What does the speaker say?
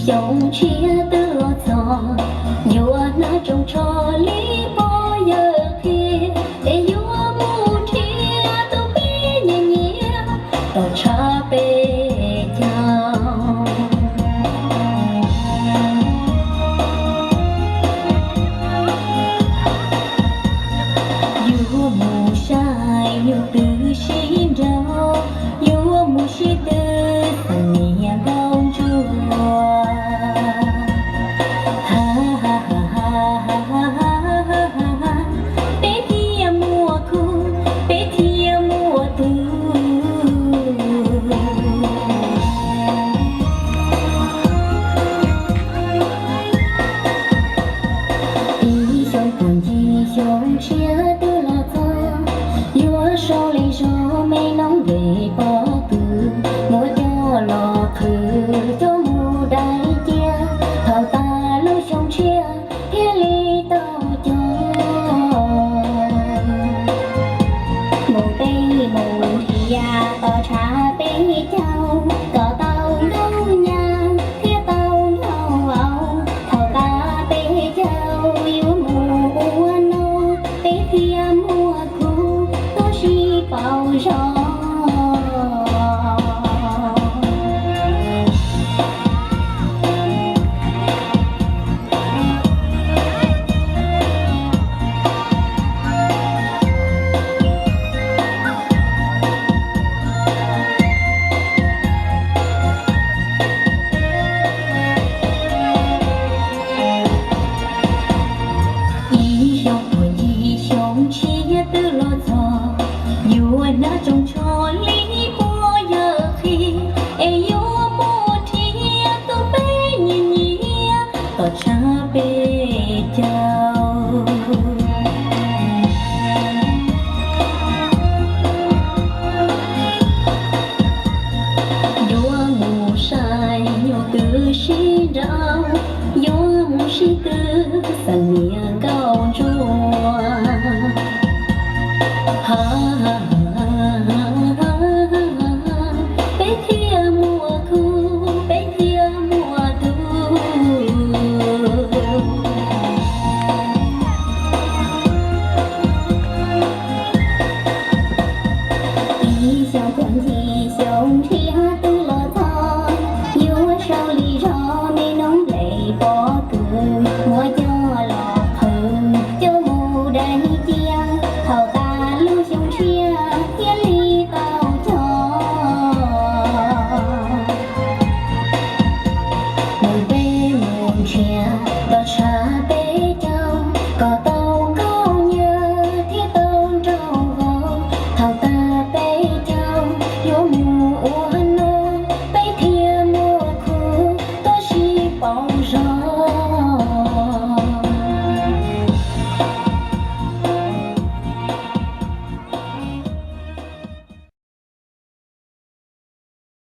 dòng chia từ lo gió dùa na trong trò lý bao giờ kia để dùa mù chia tôi biết nhẹ nhẹ tao cha bê nhau dùa mù sai dùa từ xin đâu dùa mù xin từ thành nhà gông chùa dòng chia từ là ta dùa sau lý do mấy nóng về bỏ từ mua cho lò khử cho mù đại chia thảo ta lối dòng chia kia lý tao cho mù tây mù thì tao trả bê châu có tao ngâu nhà kia tao ngâu áo thảo ta bê châu yêu mù mua nô bê kia mua khu tôi chỉ bảo cho